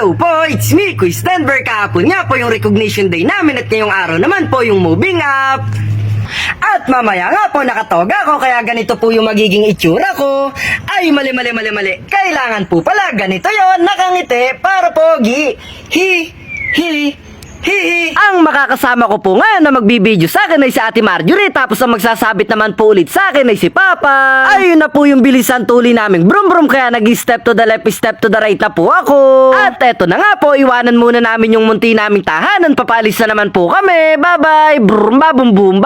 Hello po, it's me, Kuy Stenberg. Kahapon nga po yung recognition day namin at ngayong araw naman po yung moving up. At mamaya nga po nakatoga ko kaya ganito po yung magiging itsura ko. Ay mali. Kailangan po pala ganito yon, nakangiti para pogi. Ang makakasama ko po ngayon na magbibideo sa akin ay si Ate Marjorie, tapos ang magsasabit naman po ulit sa akin ay si Papa. Ayun na po yung bilisan tuli naming brum kaya nag-step to the left, step to the right na po ako. At eto na nga po, iwanan muna namin yung munti naming tahanan, papalis na naman po kami. Bye bye, brum babum boom.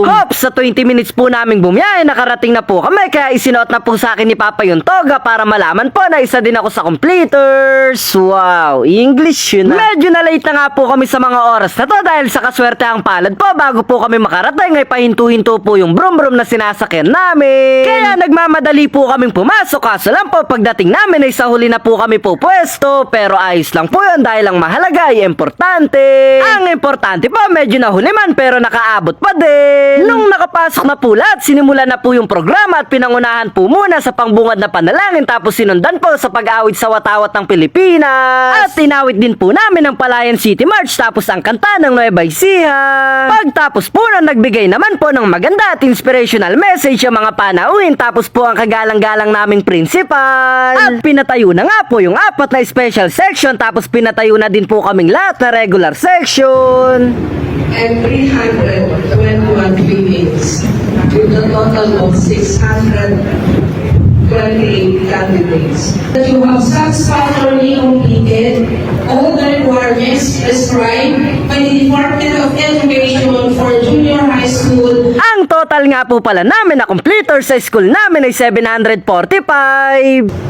Hop, sa 20 minutes po naming bumiyahe, nakarating na po kami kaya isinuot na po sa akin ni Papa yung toga para malaman po na isa din ako sa completers. Wow, English yun na. Medyo na late na nga po kami sa mga oras na to dahil sa kaswerte ang palad po, bago po kami makarating ay pahinto-hinto po yung brum na sinasakyan namin. Kaya nagmamadali po kaming pumasok, kaso lang po pagdating namin ay sa huli na po kami po pwesto, pero ayos lang po yun dahil ang mahalaga ay importante. Ang importante po medyo nahuli man pero nakaabot pa din. Nung nakapasok na po lahat, sinimulan na po yung programa at pinangunahan po muna sa pangbungad na panalangin, tapos sinundan po sa pag-awit sa watawat ng Pilipinas. At tinawit din po namin ang Palayan City March, tapos ang kanta ng Nueva Ecija. Pagtapos po na nagbigay naman po ng maganda at inspirational message ang mga panauhin, tapos po ang kagalang-galang naming principal. At pinatayo na nga po yung 4 na special section, tapos pinatayo na din po kaming lahat na regular section. And 321 females with a total of 628 candidates. That you have satisfactorily completed all the requirements prescribed by the Department of Education for junior high school. Ang total nga po pala namin na completers sa school namin ay 745.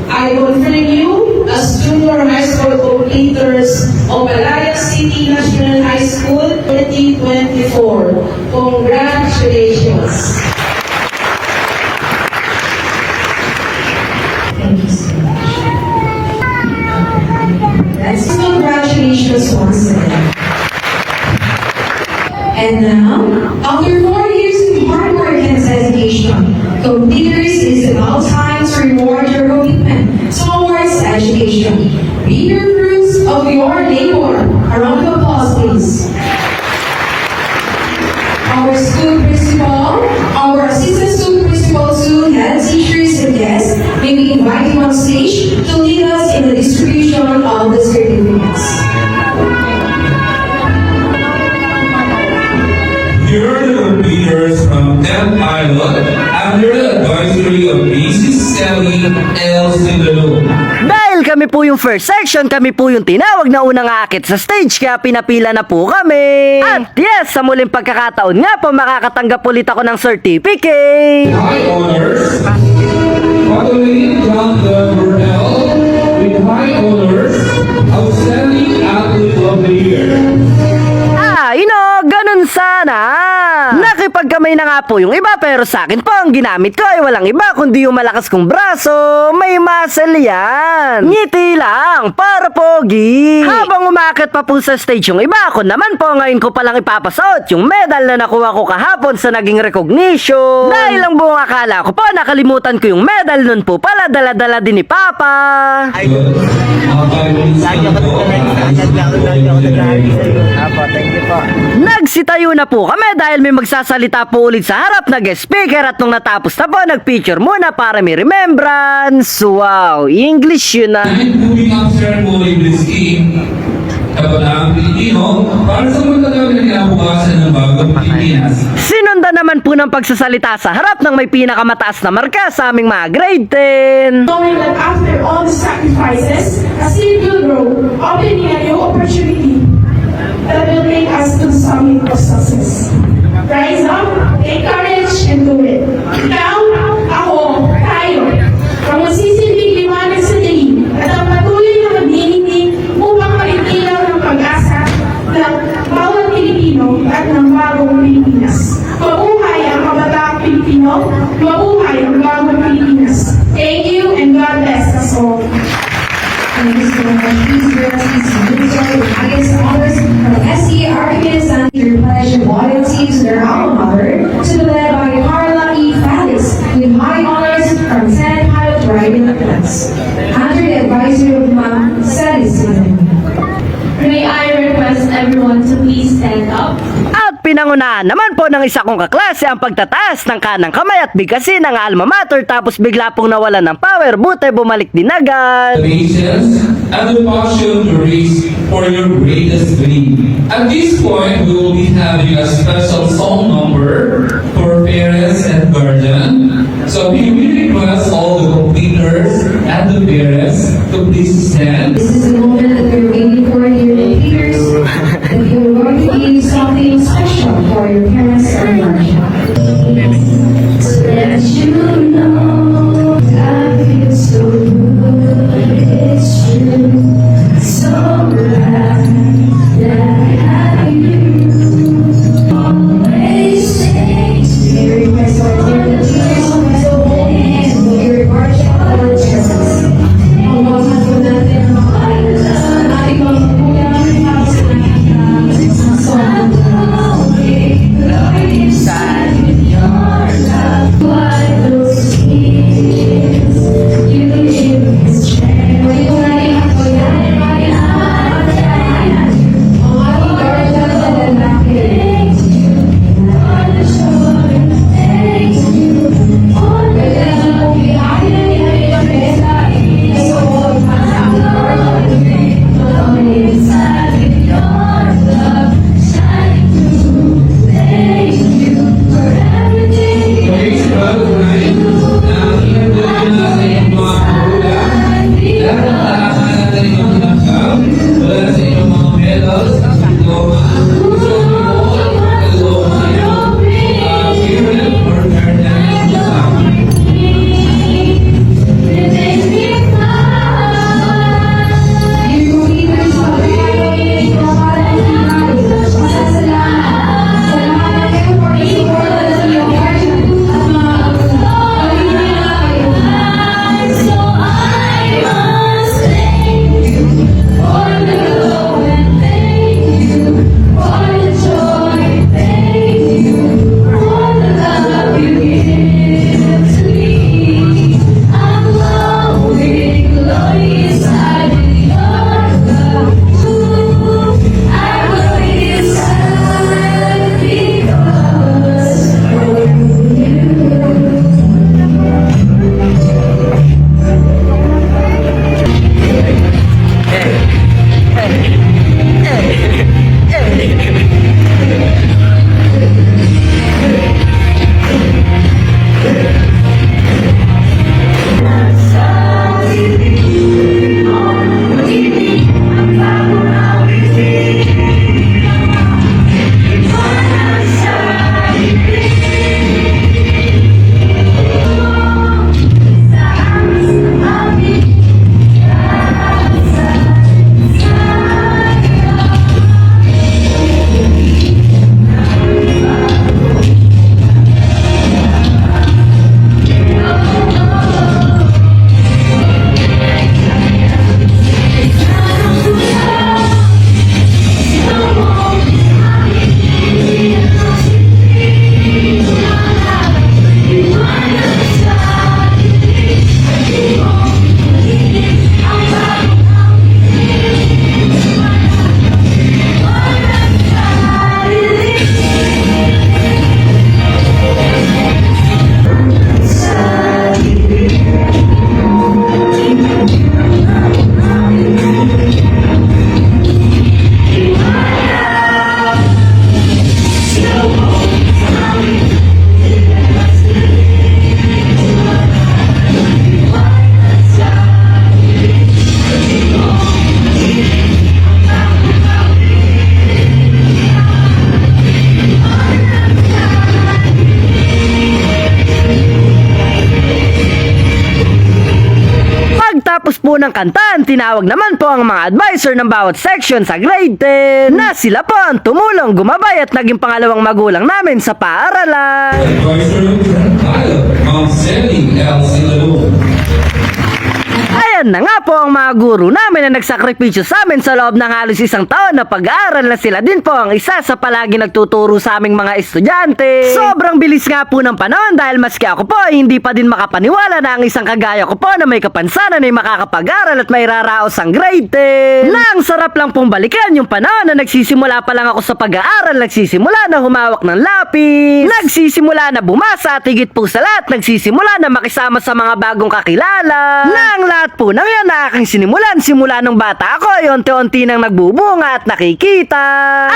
I confirm you as junior high school completers of Alaya City National High School 2024. Congratulations! Thank you so much. Let's congratulations once again. And now, after 4 years of hard work and dedication, Completers is about time to reward your commitment towards education. Be the fruits of your labor. A round of applause, please. Our school principal, our assistant school principals, head teachers, and guests may be invited on stage to lead us in the distribution of the certificates. Here are the completers from 10th Island under the advisory of Mrs. Sally L. Sindalo. Dahil kami po yung first section, kami po yung tinawag na unang aakit sa stage, kaya pinapila na po kami. At yes, sa muling pagkakataon nga po, makakatanggap ulit ako ng certificate. High honors, Madeline John Burnell with high honors, Outstanding Athlete of the Year. Ganun sana. Nakipagkamay na nga po yung iba, pero sa akin po ang ginamit ko ay walang iba kundi yung malakas kong braso. May muscle yan. Ngiti lang, para pogi. Habang umakit pa po sa stage yung iba, ako naman po ngayon ko palang ipapasuot yung medal na nakuha ko kahapon sa naging recognition. Dahil ang buong akala ko po nakalimutan ko yung medal, nun po pala dala-dala din ni Papa. Nagsitayo na po kami dahil may magsasalita po ulit sa harap na guest speaker, at nung natapos na po, nagpicture muna para may remembrance. Wow, English yun na. Dahil moving up ceremony with this team, Kabalang Pilipino, para sa magagawa na kinabukasan ng bagong Pilipinas. Sinundan naman po ng pagsasalita sa harap ng may pinakamataas na marka sa aming mga grade 10. Knowing that after all the sacrifices, a seed will grow, opening a new opportunity that will take us to the summit of success. Rise up, take courage, and do it. Ikaw, ako, tayo, ang masisilbing liwanag sa dilim at ang patuloy na maglilingning upang maitilaw ng pag-asa ng bawat Pilipino at ng bagong Pilipinas. Mabuhay ang kabataang Pilipino, mabuhay ang bagong Pilipinas. Thank you and God bless us all. Thank you so much. Please guarantees military and highest honors from SE Archimedes and your pledge of loyalty to their alma mater, to be led by Carla E. Falis, with high honors from 10 Pilot Driving Class, under the advisory of Ma'am Sally Simon. pinangunahan naman po ng isa kong kaklase ang pagtataas ng kanang kamay at bigkasin ng alma mater tapos bigla pong nawalan ng power, buti bumalik din agad. Patience and the passion to reach for your greatest dream. At this point, we will be having a special song number for parents and guardians. So we will request all the completers and the parents to please stand. This is the moment that we're waiting for here in Peters. That you're going to do something special for your parents and guardians. So that you know I feel so good. It's true. So glad that I have you. Always say we request our dear teachers so bold and we march our chances. Ang mga po natin ang ating mga kuya at sa inside your love. Why those tears you give me strength? Ang ating guardian and bakit? Please, brother, tonight, nakikita na sa inyong mga magulang. Lahat ng taasan natin yung nakam, wala sa inyong mga medals, diploma, gusto nyo mo, hello sa inyong parent or guardian. Pagtapos po ng kantaan, tinawag naman po ang mga advisor ng bawat section sa grade 10 na sila po ang tumulong, gumabay at naging pangalawang magulang namin sa paaralan. Advisor, Ma'am Sally L. Sinalo. Ayan Ayan na nga po ang mga guro namin na nagsakripisyo sa amin sa loob ng halos isang taon na pag-aaral na sila din po ang isa sa palagi nagtuturo sa aming mga estudyante. Sobrang bilis nga po ng panahon dahil maski ako po ay hindi pa din makapaniwala na ang isang kagaya ko po na may kapansanan ay makakapag-aral at may raraos ang grade 10. Na ang sarap lang pong balikan yung panahon na nagsisimula pa lang ako sa pag-aaral, nagsisimula na humawak ng lapis, nagsisimula na bumasa at higit po sa lahat, nagsisimula na makisama sa mga bagong kakilala. Na ang lahat po ng yan na aking sinimulan simula nung bata ako ay unti-unti nang nagbubunga at nakikita.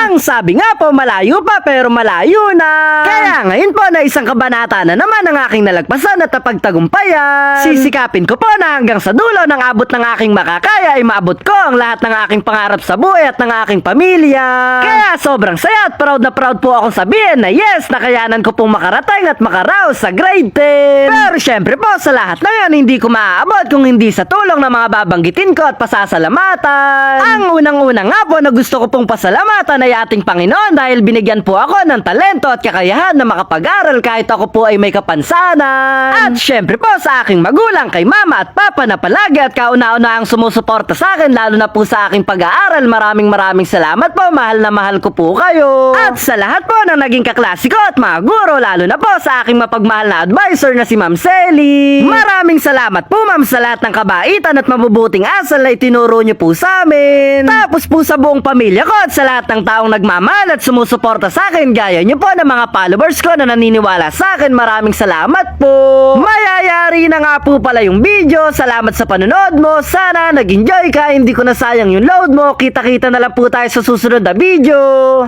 Ang sabi nga po, malayo pa pero malayo na. Kaya ngayon po na isang kabanata na naman ang aking nalagpasan at napagtagumpayan. Sisikapin ko po na hanggang sa dulo ng abot ng aking makakaya ay maabot ko ang lahat ng aking pangarap sa buhay at ng aking pamilya. Kaya sobrang saya at proud na proud po akong sabihin na yes, nakayanan ko pong makarating at makaraos sa grade 10. Pero syempre po sa lahat na yan hindi ko maaabot kung hindi sa tulong ng mga babanggitin ko at pasasalamatan. Ang unang-unang nga po na gusto ko pong pasalamatan ay ating Panginoon dahil binigyan po ako ng talento at kakayahan na makapag-aral kahit ako po ay may kapansanan. At syempre po sa aking magulang, kay mama at papa na palagi at kauna-una ang sumusuporta sa akin lalo na po sa aking pag-aaral. Maraming salamat po, mahal na mahal ko po kayo. At sa lahat po ng naging kaklase ko at mga guro, lalo na po sa aking mapagmahal na advisor na si Ma'am Selly. Maraming salamat po ma'am sa lahat ng kabaitan at mabubuting asal na itinuro niyo po sa amin. Tapos po sa buong pamilya ko at sa lahat ng taong nagmamahal at sumusuporta sa akin gaya niyo po ng mga followers ko na naniniwala sa akin. Maraming salamat po. Mayayari na nga po pala yung video. Salamat sa panonood mo. Sana nag-enjoy ka. Hindi ko na sayang yung load mo. Kita-kita na lang po tayo sa susunod na video.